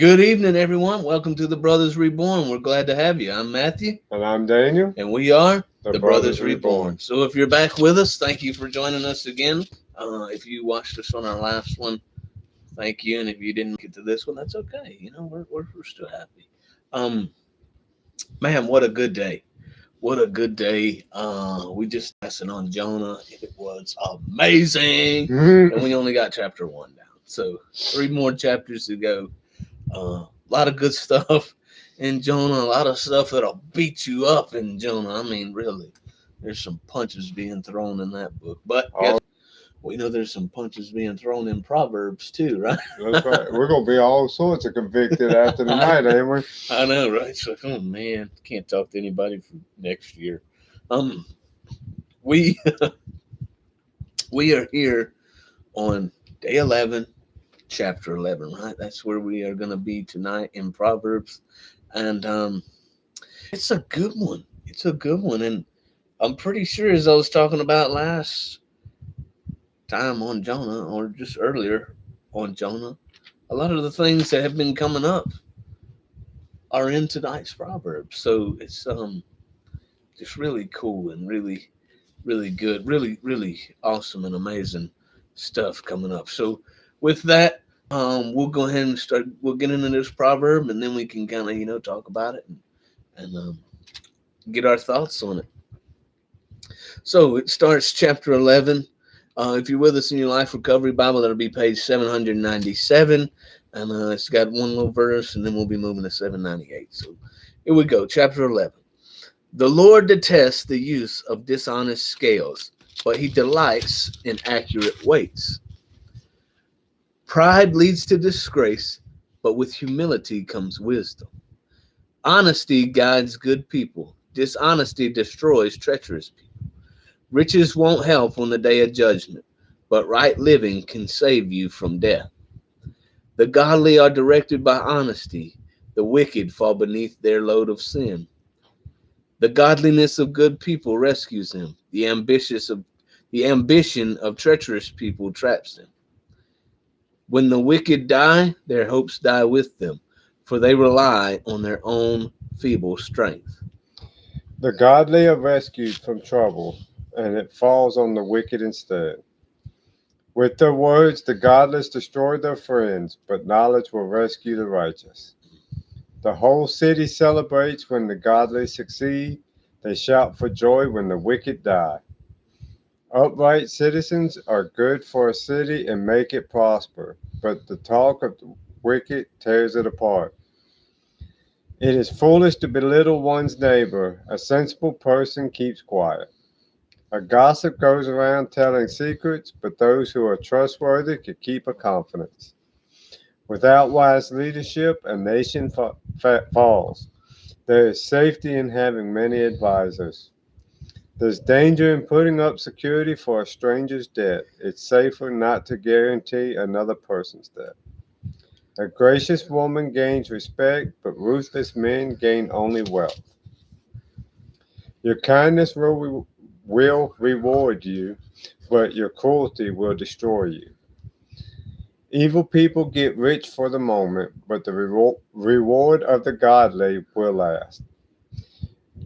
Good evening, everyone. Welcome to the Brothers Reborn. We're glad to have you. I'm Matthew, And I'm Daniel, and we are the the Brothers Brothers Reborn. Reborn. So if you're back with us, thank you for joining us again. If you watched us on our last one, thank you. And if you didn't get to this one, that's okay. We're still happy. Um, Man, what a good day. What a good day. We just lesson on Jonah. It was amazing. And we only got chapter one down. So three more chapters to go. A lot of good stuff in Jonah, a lot of stuff that'll beat you up in Jonah. I mean, really, there's some punches being thrown in that book. But guess we know there's some punches being thrown in Proverbs too, right? That's right. We're going to be all sorts of convicted after tonight, ain't we? I know, right? It's like, oh man, can't talk to anybody for next year. Um, we we are here on day 11, chapter 11, right? That's where we are going to be tonight in Proverbs, and it's a good one. It's a good one, and I'm pretty sure, as I was talking about last time on Jonah, or just earlier on Jonah, a lot of the things that have been coming up are in tonight's Proverbs. So it's just really cool and really good, really awesome and amazing stuff coming up. So with that, we'll go ahead and start. We'll get into this proverb, and then we can kind of talk about it and get our thoughts on it. So it starts chapter 11. If you're with us in your Life Recovery Bible, that'll be page 797. And it's got one little verse, and then we'll be moving to 798. So here we go, chapter 11. The Lord detests the use of dishonest scales, but he delights in accurate weights. Pride leads to disgrace, but with humility comes wisdom. Honesty guides good people. Dishonesty destroys treacherous people. Riches won't help on the day of judgment, but right living can save you from death. The godly are directed by honesty. The wicked fall beneath their load of sin. The godliness of good people rescues them. The ambition of treacherous people traps them. When the wicked die, their hopes die with them, for they rely on their own feeble strength. The godly are rescued from trouble, and it falls on the wicked instead. With their words, the godless destroy their friends, but knowledge will rescue the righteous. The whole city celebrates when the godly succeed. They shout for joy when the wicked die. Upright citizens are good for a city and make it prosper, but the talk of the wicked tears it apart. It is foolish to belittle one's neighbor. A sensible person keeps quiet. A gossip goes around telling secrets, but those who are trustworthy can keep a confidence. Without wise leadership, a nation falls. There is safety in having many advisors. There's danger in putting up security for a stranger's debt. It's safer not to guarantee another person's debt. A gracious woman gains respect, but ruthless men gain only wealth. Your kindness will reward you, but your cruelty will destroy you. Evil people get rich for the moment, but the reward of the godly will last.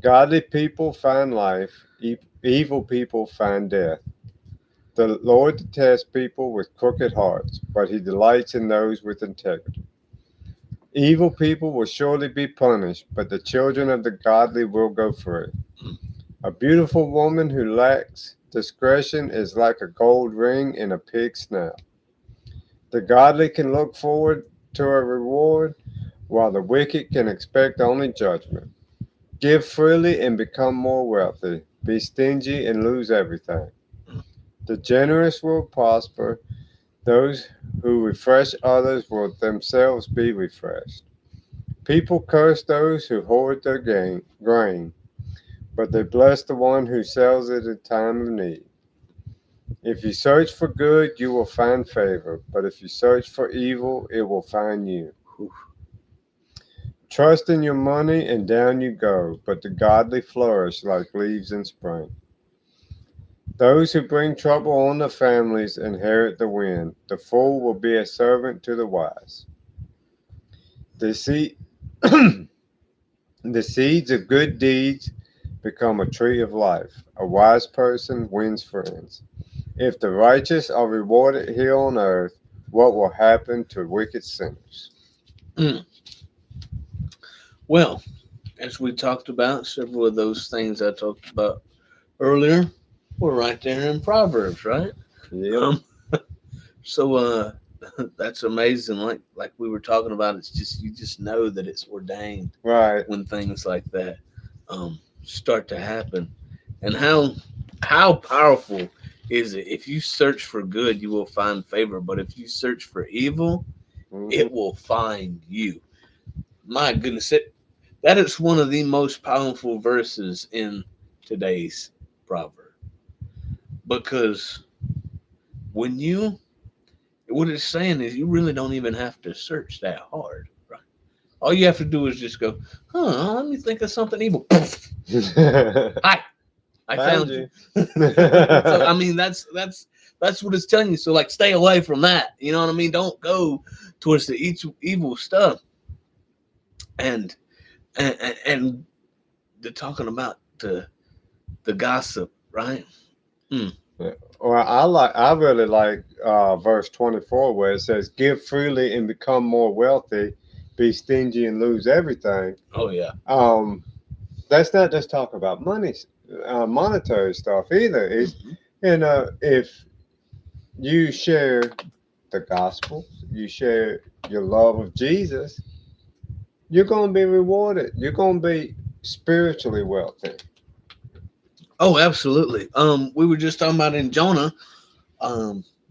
Godly people find life, evil people find death. The Lord detests people with crooked hearts, but he delights in those with integrity. Evil people will surely be punished, but the children of the godly will go free. A beautiful woman who lacks discretion is like a gold ring in a pig's snout. The godly can look forward to a reward, while the wicked can expect only judgment. Give freely and become more wealthy. Be stingy and lose everything. The generous will prosper. Those who refresh others will themselves be refreshed. People curse those who hoard their grain, but they bless the one who sells it in time of need. If you search for good, you will find favor, but if you search for evil, it will find you. Trust in your money and down you go, but the godly flourish like leaves in spring. Those who bring trouble on the families inherit the wind. The fool will be a servant to the wise. The seed, the seeds of good deeds become a tree of life. A wise person wins friends. If the righteous are rewarded here on earth, what will happen to wicked sinners? Mm. Well, as we talked about, several of those things I talked about earlier were right there in Proverbs, right? Yep. Um, so that's amazing. Like we were talking about, it's just you just know that it's ordained Right. when things like that start to happen. And how powerful is it? If you search for good, you will find favor. But if you search for evil, Hmm. it will find you. My goodness, that is one of the most powerful verses in today's proverb, because when you what it's saying is you really don't even have to search that hard, right? All you have to do is just go, let me think of something evil. Hi, I Found found you. you. So I mean, that's what it's telling you. So like, stay away from that. You know what I mean? Don't go towards the evil stuff. And and they're talking about the gossip, right? Mm. Well, I really like verse 24 where it says, "Give freely and become more wealthy, be stingy and lose everything." Oh yeah. Um, that's not just talking about money, monetary stuff either. It's Hmm. if you share the gospel, you share your love of Jesus, you're going to be rewarded. You're going to be spiritually wealthy. Oh, absolutely. We were just talking about in Jonah.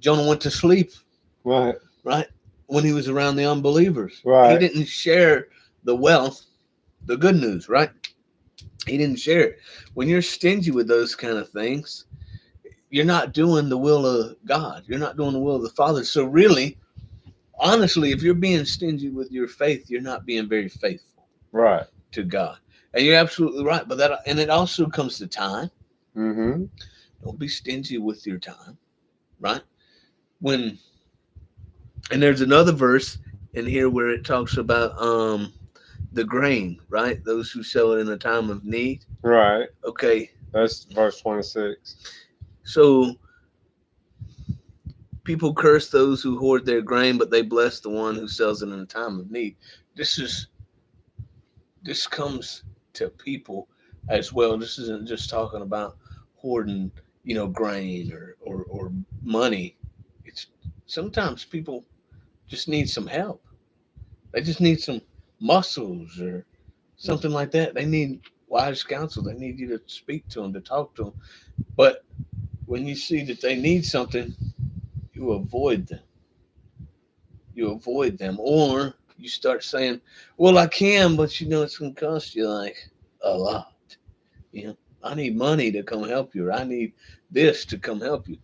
Jonah went to sleep, Right, right, when he was around the unbelievers. He right, didn't share the wealth, the good news, right? He didn't share it. When you're stingy with those kind of things, you're not doing the will of God. You're not doing the will of the Father. So really, honestly, if you're being stingy with your faith, you're not being very faithful right. to God. And you're absolutely right. But that, and it also comes to time. Mm-hmm. Don't be stingy with your time, right? When and there's another verse in here where it talks about the grain, right? Those who sell it in a time of need. Right. Okay, That's verse 26. so people curse those who hoard their grain, but they bless the one who sells it in a time of need. This is this comes to people as well. This isn't just talking about hoarding, grain or money. It's sometimes people just need some help. They just need some muscles or something like that. They need wise counsel. They need you to speak to them, to talk to them. But when you see that they need something, you avoid them. You avoid them, or you start saying, "Well, I can, but it's going to cost you like a lot." You know, I need money to come help you, or I need this to come help you.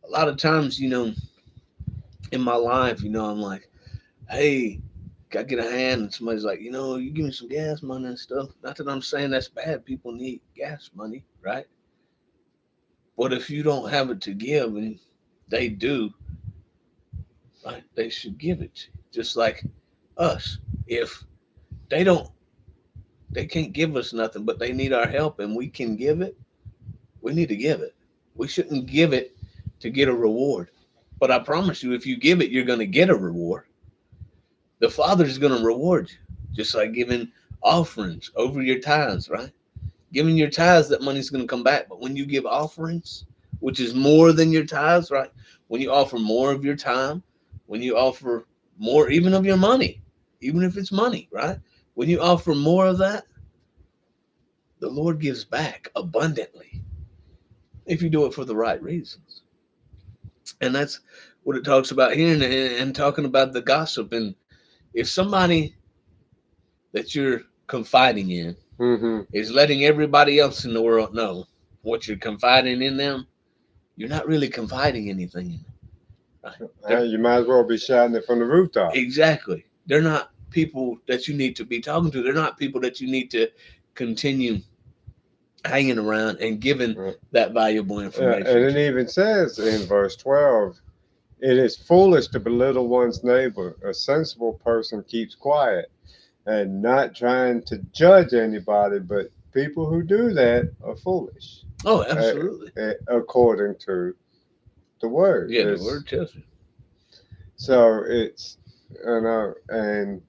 A lot of times, in my life, I'm like, "Hey, I get a hand," and somebody's like, "You give me some gas money and stuff." Not that I'm saying that's bad. People need gas money, right? But if you don't have it to give, and they do, right? They should give it to you. Just like us. If they don't, they can't give us nothing, but they need our help, and we can give it. We need to give it. We shouldn't give it to get a reward. But I promise you, if you give it, you're going to get a reward. The Father's going to reward you, just like giving offerings over your tithes, right? Giving your tithes, that money's going to come back. But when you give offerings, which is more than your tithes, right? When you offer more of your time, when you offer more even of your money, even if it's money, right? When you offer more of that, the Lord gives back abundantly if you do it for the right reasons. And that's what it talks about here, and talking about the gossip. And if somebody that you're confiding in Mm-hmm. is letting everybody else in the world know what you're confiding in them, you're not really confiding anything in them. Right? Hey, you might as well be shouting it from the rooftop. Exactly. They're not people that you need to be talking to. They're not people that you need to continue hanging around and giving Right. that valuable And information it to. even says in verse 12, it is foolish to belittle one's neighbor. A sensible person keeps quiet. and not trying to judge anybody, but people who do that are foolish, Oh, uh, absolutely. according to the word. Yeah, the word tells you. So it's, and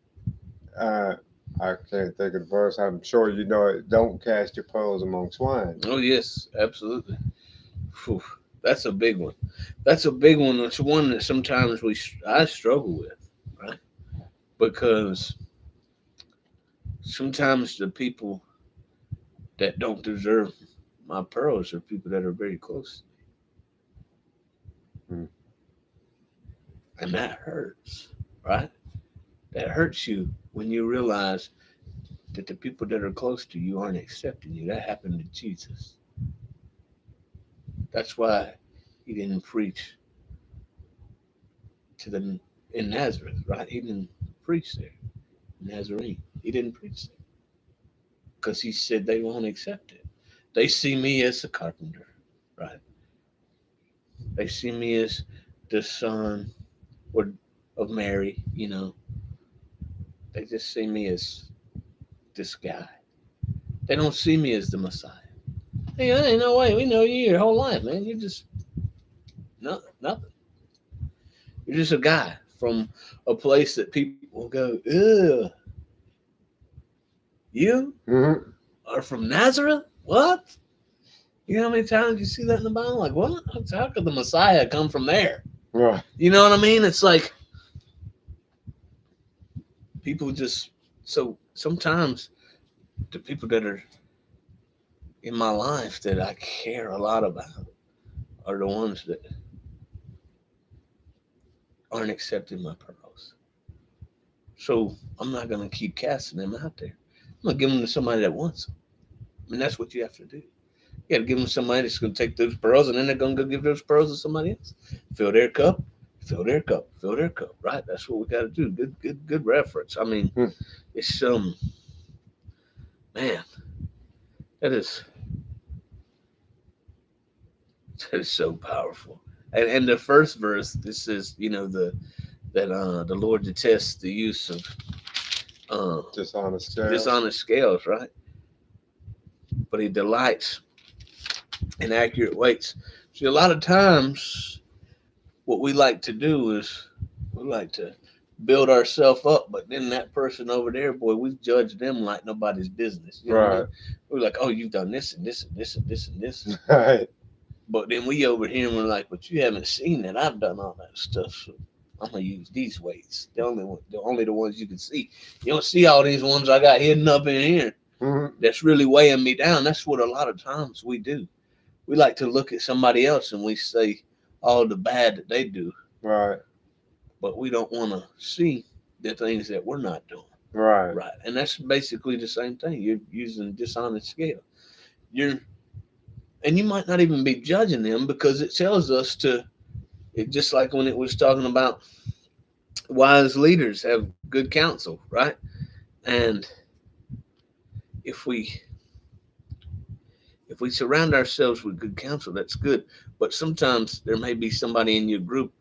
uh, I can't think of the verse. I'm sure you know it. Don't cast your pearls among swine. Oh, yes, absolutely. Phew, that's a big one. That's a big one. It's one that sometimes I struggle with, right? Because sometimes the people that don't deserve my pearls are people that are very close, Mm. and that hurts, right? That hurts you when you realize that the people that are close to you aren't accepting you. That happened to Jesus. That's why he didn't preach to the in Nazareth, right? He didn't preach there, Nazarene. He didn't preach there because he said they won't accept it. They see me as a carpenter, right? They see me as the son or of Mary. They just see me as this guy. They don't see me as the Messiah. Hey, ain't no way. We know you your whole life, man. You're just nothing. You're just a guy from a place that people will go, ew, you Mm-hmm. are from Nazareth? What? You know how many times you see that in the Bible? Like, what? How could the Messiah come from there? Right. You know what I mean? It's like people just, so sometimes the people that are in my life that I care a lot about are the ones that aren't accepting my pearls. So I'm not going to keep casting them out there. I'm going to give them to somebody that wants them. I mean, that's what you have to do. You got to give them somebody that's going to take those pearls, and then they're going to go give those pearls to somebody else. Fill their cup, fill their cup, fill their cup. Right? That's what we got to do. Good reference. I mean, Mm. it's man, that is that is so powerful. And the first verse, this is the Lord detests the use of Dishonest scales. dishonest scales, right? But He delights in accurate weights. See, a lot of times, what we like to do is we like to build ourselves up, but then that person over there, boy, we judge them like nobody's business. You know what I mean? Right. We're like, oh, you've done this and this and this and this and this. Right. But then we over here and we're like, but you haven't seen that I've done all that stuff. So I'm gonna use these weights. The only the ones you can see. You don't see all these ones I got hidden up in here. Mm-hmm. That's really weighing me down. That's what a lot of times we do. We like to look at somebody else and we say all the bad that they do, Right. but we don't want to see the things that we're not doing. Right. Right. And that's basically the same thing. You're using dishonest scale. You're and you might not even be judging them because it tells us to it just like when it was talking about wise leaders have good counsel, right? And if we if we surround ourselves with good counsel, that's good. But sometimes there may be somebody in your group,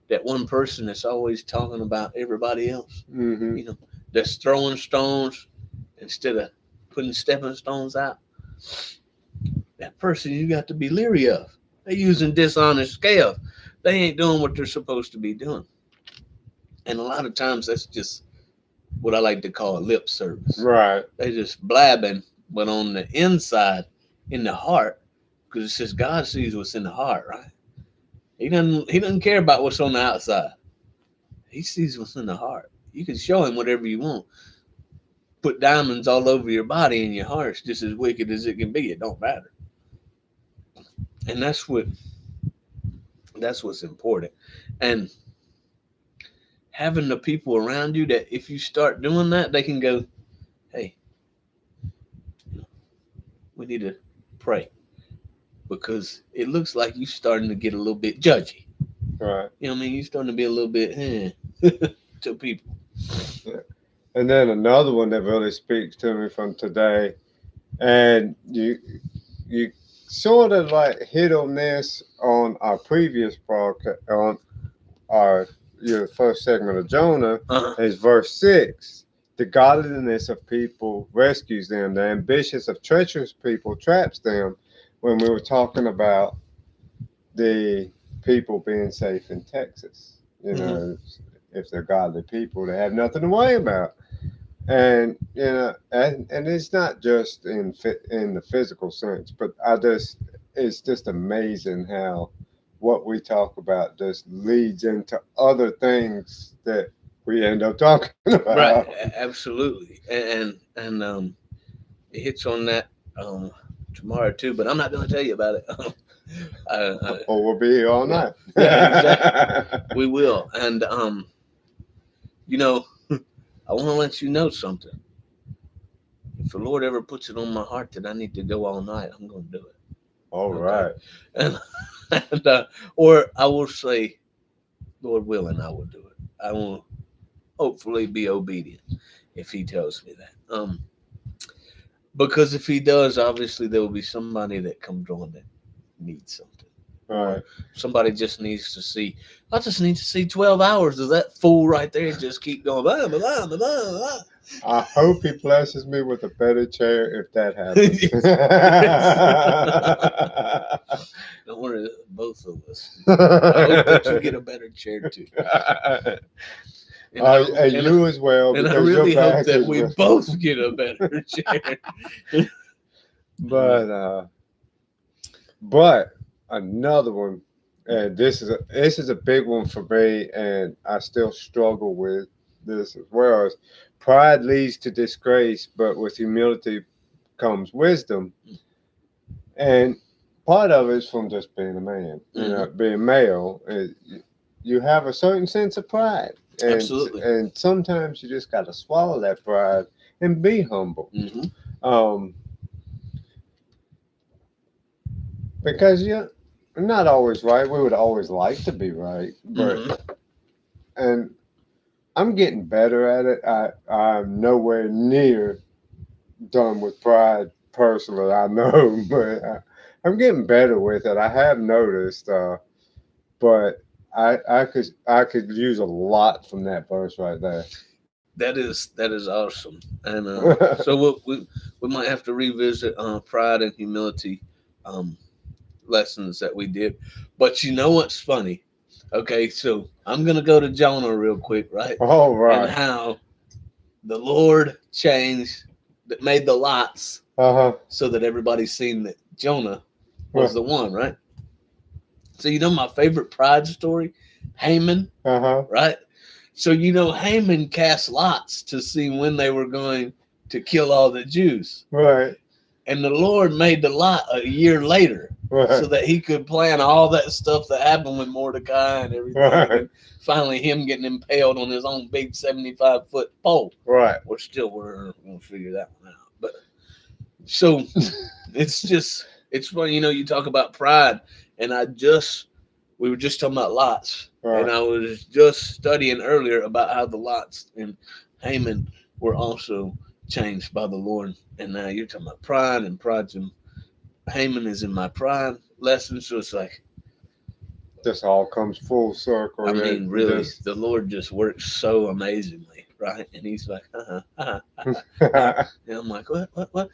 that one person that's always talking about everybody else, Mm-hmm. you know, that's throwing stones instead of putting stepping stones out. That person you got to be leery of. They're using dishonest scales. They ain't doing what they're supposed to be doing. And a lot of times that's just what I like to call lip service. Right. They just blabbing, but on the inside, in the heart, because it says God sees what's in the heart, right? He doesn't care about what's on the outside. He sees what's in the heart. You can show him whatever you want. Put diamonds all over your body and your heart's just as wicked as it can be. It don't matter. And that's what's important. And having the people around you that if you start doing that, they can go, hey, we need to pray because it looks like you're starting to get a little bit judgy. Right. You know what I mean? You're starting to be a little bit to people. Yeah. And then another one that really speaks to me from today, and you sort of like hit on this on our previous broadcast on our your first segment of Jonah Uh-huh. is verse 6. The godliness of people rescues them. The ambitions of treacherous people traps them. When we were talking about the people being safe in Texas, Mm-hmm. if they're godly people, they have nothing to worry about. And and it's not just in the physical sense, but it's just amazing how what we talk about just leads into other things that we end up talking Right, about. absolutely, and it hits on that um, tomorrow too. But I'm not going to tell you about it. Or we'll be here all Yeah, night. yeah, exactly. We will, and you know, I want to let you know something. If the Lord ever puts it on my heart that I need to go all night, I'm going to do it. All Okay, right. and, and or I will say, Lord willing, I will do it. I will hopefully be obedient if He tells me that. Because if He does, obviously there will be somebody that comes on that needs something, All or right. somebody just needs to see. I just need to see 12 hours of that fool right there just keep going. Blah, blah, blah, blah, blah. I hope he blesses me with a better chair if that happens. Yes, yes. Don't worry, both of us. I hope that you get a better chair too, and I And and you as well, and I because your really hope back that is. we both get a better chair. But but another one, and this is a big one for me, and I still struggle with this as well. Is pride leads to disgrace, but with humility comes wisdom. And part of it is from just being a man, Hmm. being male. You have a certain sense of pride, Absolutely. and sometimes you just got to swallow that pride and be humble. Hmm. Um, because you're not always right. We would always like to be right, but Hmm. and I'm getting better at it. I'm nowhere near done with pride personally. I know, but I'm getting better with it. I have noticed, but I could use a lot from that verse right there. That is awesome, and so we might have to revisit pride and humility um, lessons that we did. But you know what's funny? Okay, so I'm gonna go to Jonah real quick, right? All And right. how the Lord changed, that made the lots Uh huh. so that everybody seen that Jonah was Uh the one, right? So you know my favorite pride story, Haman, huh. right? So Haman cast lots to see when they were going to kill all the Jews. Right. And the Lord made the lot a year later so Right. that he could plan all that stuff that happened with Mordecai and everything. Right. And finally, him getting impaled on his own big 75-foot pole. Right. We're going to figure that one out. But so it's funny, you talk about pride. And we were just talking about lots. And Right. I was just studying earlier about how the lots in Haman were also changed by the Lord. And now you're talking about pride, and Haman is in my pride lesson. So it's like, This all comes full I circle. mean, It really, just. the Lord just works so amazingly, right? And He's like, and I'm like, what?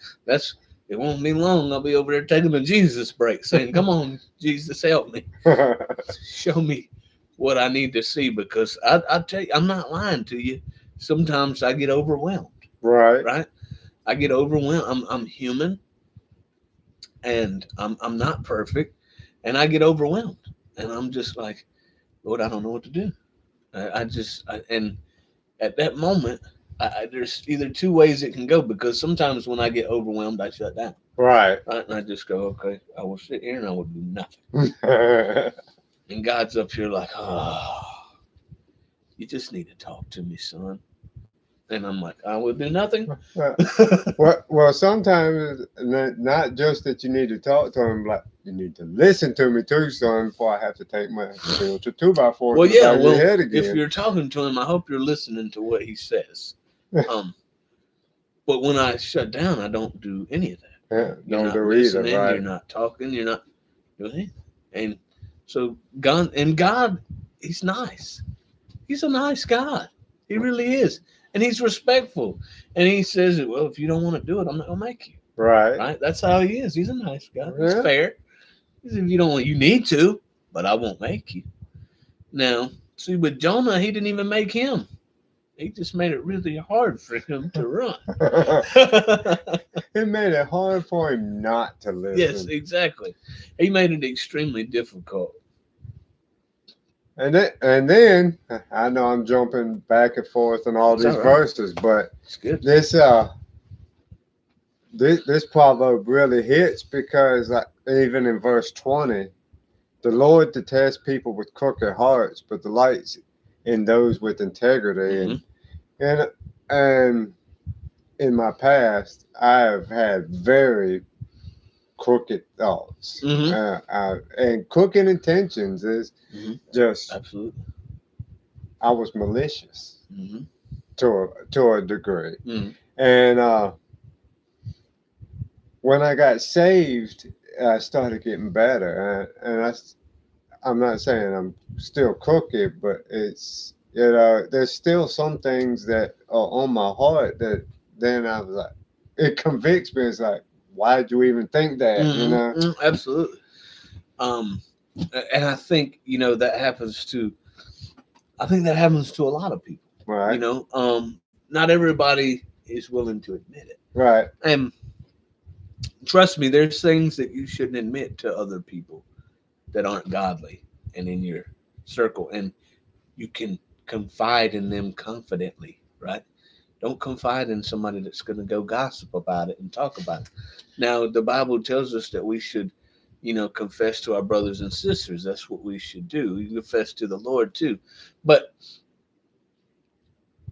It won't be long. I'll be over there taking a Jesus break, saying, "Come on, Jesus, help me, show me what I need to see." Because I tell you, I'm not lying to you. Sometimes I get overwhelmed, Right. right? I get overwhelmed. I'm human, and I'm not perfect, and I get overwhelmed, and I'm just like, Lord, I don't know what to do. And at that moment, there's either two ways it can go, because sometimes when I get overwhelmed, I shut down, Right. right? And I just go, okay, I will sit here and I will do nothing. And God's up here like, oh, you just need to talk to me, son. And I'm like, I will do nothing. Well, sometimes not just that you need to talk to him, like you need to listen to me too, son, before I have to take my spiritual two by four Well, to the yeah. back of your Well, head if again. you're talking to him, I hope you're listening to what he says. Um, but when I shut down, I don't do any of that. Yeah, You're don't not do either, listening. You're right? not talking. You're not doing anything. And so God, He's nice. He's a nice God. He really is. And he's respectful. And he says, well, if you don't want to do it, I'm not going to make you. Right. Right? That's how he is. He's a nice guy. He's Yeah. fair. He says, if you don't want, you need to, but I won't make you. Now, see, with Jonah, he didn't even make him. He just made it really hard for him to run. It made it hard for him not to Yes, listen. exactly. He made it extremely difficult. And then I know I'm jumping back and forth on all It's these all right. verses, but It's good. this proverb really hits because even in verse 20, the Lord detests people with crooked hearts, but delights in those with integrity. Mm-hmm. And in my past, I have had very crooked thoughts, Mm-hmm. and crooked intentions is Mm-hmm. just Absolutely. I was malicious Mm-hmm. to a degree, Mm-hmm. and when I got saved, I started getting better, I'm not saying I'm still crooked, but it's there's still some things that are on my heart that then I was like, it convicts me. It's like, why'd you even think that? You know? Mm-hmm. Absolutely. Um, and I think that happens to. I think that happens to a lot of people. Right, Not everybody is willing to admit it. right, And trust me, there's things that you shouldn't admit to other people that aren't godly and in your circle, and you can confide in them confidently, right? Don't confide in somebody that's going to go gossip about it and talk about it. Now, the Bible tells us that we should, confess to our brothers and sisters. That's what we should do. We confess to the Lord too. But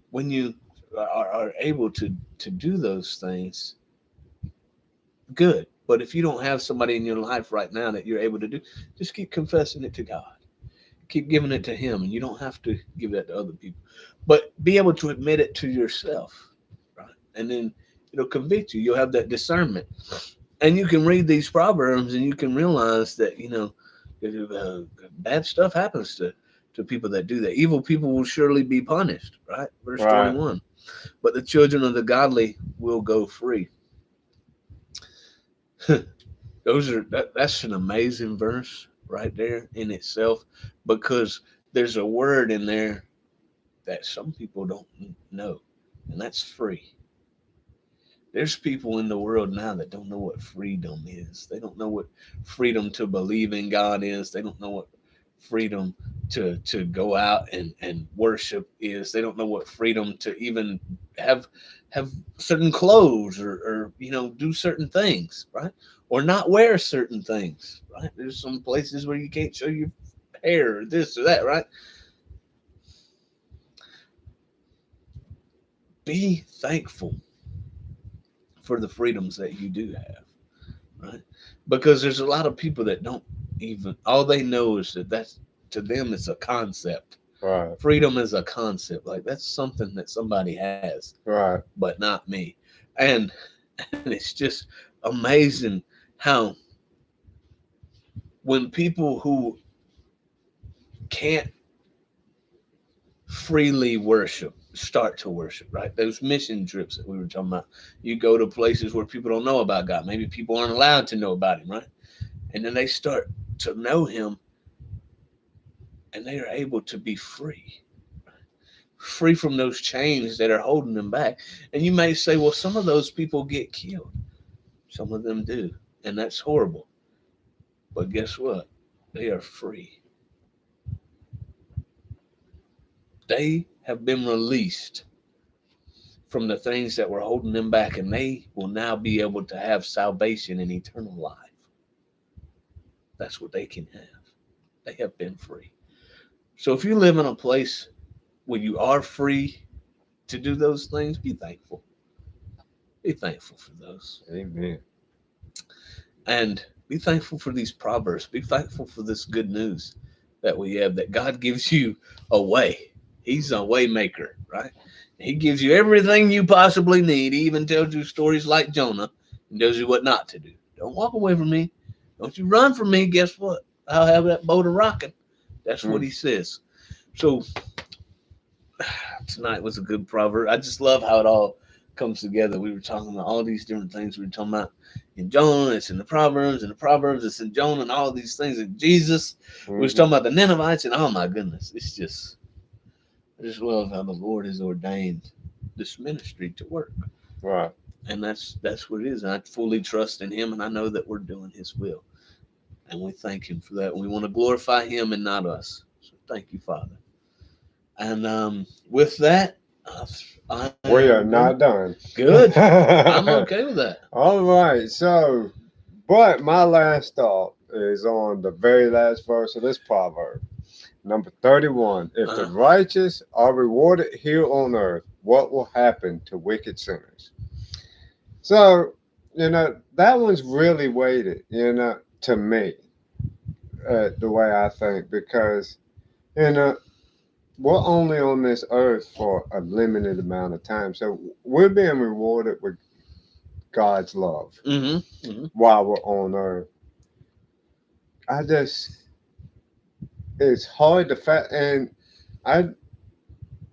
when you are able to do those things, good. But if you don't have somebody in your life right now that you're able to do, just keep confessing it to God. Keep giving it to Him, and you don't have to give that to other people. But be able to admit it to yourself, right? And then it'll convict you. You'll have that discernment, and you can read these proverbs, and you can realize that bad stuff happens to people that do that. Evil people will surely be punished, right? Verse right. 21. But the children of the godly will go free. That's an amazing verse right there in itself, because there's a word in there that some people don't know, and that's free. There's people in the world now that don't know what freedom is. They don't know what freedom to believe in God is. They don't know what freedom to go out and worship is. They don't know what freedom to even have have certain clothes, or do certain things, right? Or not wear certain things, right? There's some places where you can't show your hair or this or that, right? Be thankful for the freedoms that you do have, right? Because there's a lot of people that don't even, all they know is that's, to them, it's a concept. Right, Freedom is a concept. Like, that's something that somebody has, right, but not me. And and it's just amazing how when people who can't freely worship start to worship, right? Those mission trips that we were talking about, you go to places where people don't know about God. Maybe people aren't allowed to know about Him, right? And then they start to know Him, and they are able to be free from those chains that are holding them back. And you may say, well, some of those people get killed. Some of them do, and that's horrible. But guess what? They are free. They have been released from the things that were holding them back, and they will now be able to have salvation and eternal life. That's what they can have. They have been free. So if you live in a place where you are free to do those things, be thankful. Be thankful for those. amen. And be thankful for these proverbs. Be thankful for this good news that we have, that God gives you a way. He's a way maker, right? He gives you everything you possibly need. He even tells you stories like Jonah and tells you what not to do. Don't walk away from me. Don't you run from me. Guess what? I'll have that boat a rocking. That's what Mm. he says. So tonight was a good proverb. I just love how it all comes together. We were talking about all these different things. We were talking about in Jonah, it's in the Proverbs, and the Proverbs, it's in Jonah, and all these things. And Jesus, we were Hmm. talking about the Ninevites, and oh my goodness, it's just, I just love how the Lord has ordained this ministry to work. Right. And that's what it is. And I fully trust in Him, and I know that we're doing His will. And we thank Him for that. We want to glorify Him and not us. So thank you, Father. And with that, I We am are going. not done. Good. I'm okay with that. All right. So, but my last thought is on the very last verse of this proverb, number 31. If the Uh, righteous are rewarded here on earth, what will happen to wicked sinners? So, that one's really weighted, to me, the way I think, because, you know, we're only on this earth for a limited amount of time. So we're being rewarded with God's love mm-hmm. while we're on earth. I just, it's hard to and I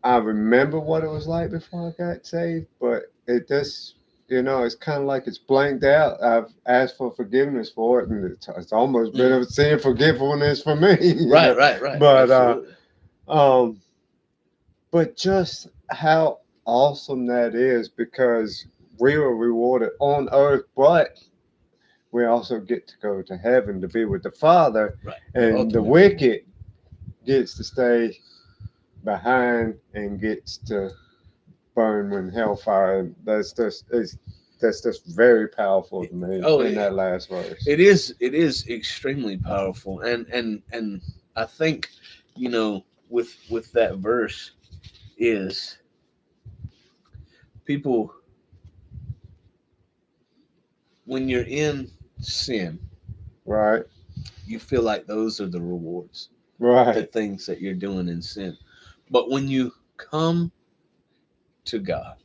I remember what it was like before I got saved, but it just, it's kind of like it's blanked out. I've asked for forgiveness for it, and it's almost been Mm. a sin forgetfulness for me, Right, right, right. But Absolutely. um, but just how awesome that is, because we were rewarded on earth, but we also get to go to heaven to be with the Father, Right. The and the ultimate reward. wicked gets to stay behind and gets to burn when hellfire. And that's just very powerful to me Oh, in that last verse. it is. It is extremely powerful, and I think, with that verse is people, when you're in sin, Right, you feel like those are the rewards, the right, things that you're doing in sin. But when you come to God,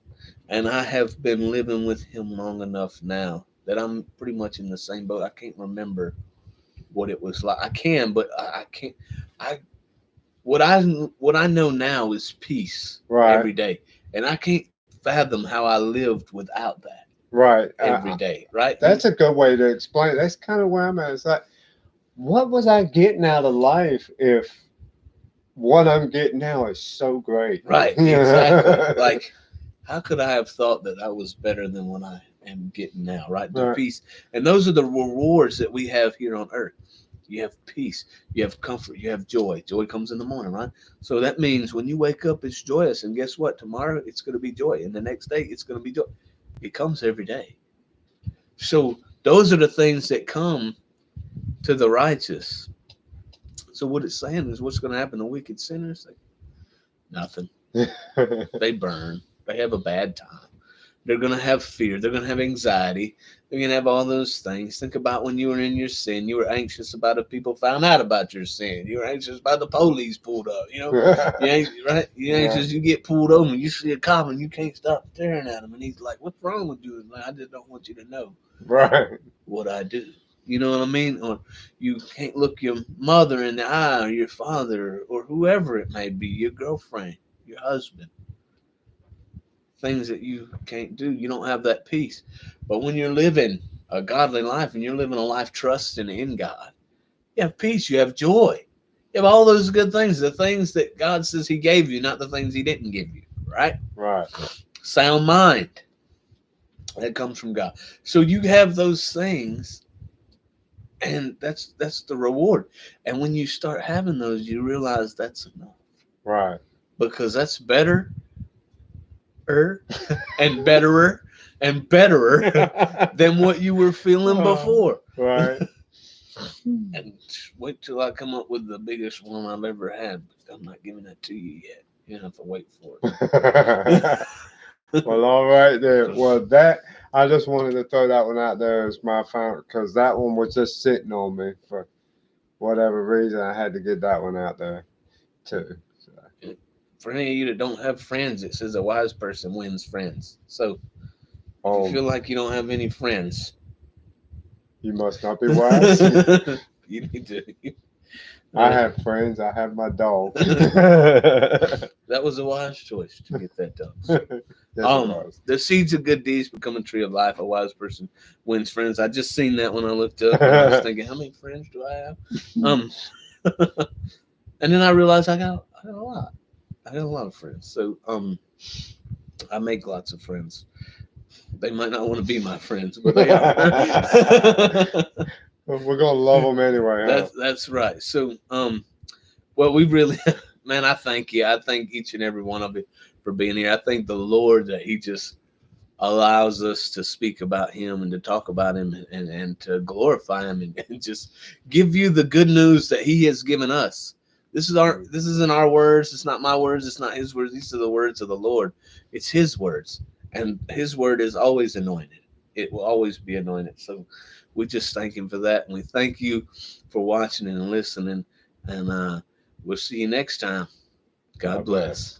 and I have been living with Him long enough now that I'm pretty much in the same boat. I can't remember what it was like. I can, but I can't. I what I know now is peace right, every day, and I can't fathom how I lived without that right. every day. Right? That's a good way to explain it. That's kind of where I'm at. It's like, what was I getting out of life if what I'm getting now is so great? Right? Exactly. Like, how could I have thought that I was better than what I am getting now? Right? The Right, peace, and those are the rewards that we have here on earth. You have peace, you have comfort, you have joy. Joy comes in the morning, right? So that means when you wake up, it's joyous. And guess what? Tomorrow it's going to be joy. And the next day it's going to be joy. It comes every day. So those are the things that come to the righteous. So what it's saying is, what's going to happen to wicked sinners? Nothing. They burn. They have a bad time. They're going to have fear. They're going to have anxiety. They're going to have all those things. Think about when you were in your sin. You were anxious about if people found out about your sin. You were anxious about the police pulled up. You ain't right. You right, anxious. You get pulled over. You see a cop and you can't stop staring at him. And he's like, "What's wrong with you?" Like, I just don't want you to know right, what I do. You know what I mean? Or you can't look your mother in the eye, or your father, or whoever it may be, your girlfriend, your husband, things that you can't do. You don't have that peace. But when you're living a godly life and you're living a life trusting in God, you have peace, you have joy. You have all those good things, the things that God says He gave you, not the things He didn't give you, right? right, Sound mind, that comes from God. So you have those things, and that's the reward. And when you start having those, you realize that's enough, right. because that's better and betterer and betterer than what you were feeling before. Right. And wait till I come up with the biggest one I've ever had. But I'm not giving that to you yet. You have to wait for it. Well, all right then. Well, I just wanted to throw that one out there as my final, because that one was just sitting on me for whatever reason. I had to get that one out there too. So, For any of you that don't have friends, it says a wise person wins friends. So if you oh, feel like you don't have any friends, you must not be wise. you need to I have friends. I have my dog. That was a wise choice to get that done. So, Yes, it was. the seeds of good deeds become a tree of life. A wise person wins friends. I just seen that when I looked up, and I was thinking, how many friends do I have? Um, and then I realized I got a lot. I got a lot of friends. So I make lots of friends. They might not want to be my friends, but they are. We're gonna love them anyway, huh? That's right. So well, we really, man, I thank you. I thank each and every one of you for being here. I thank the Lord that He just allows us to speak about Him and to talk about Him and to glorify Him and just give you the good news that He has given us. This isn't our words. It's not my words. It's not His words. These are the words of the Lord. It's His words, and His word is always anointed. It will always be anointed. So we just thank Him for that, and we thank you for watching and listening. And we'll see you next time. God God bless. bless.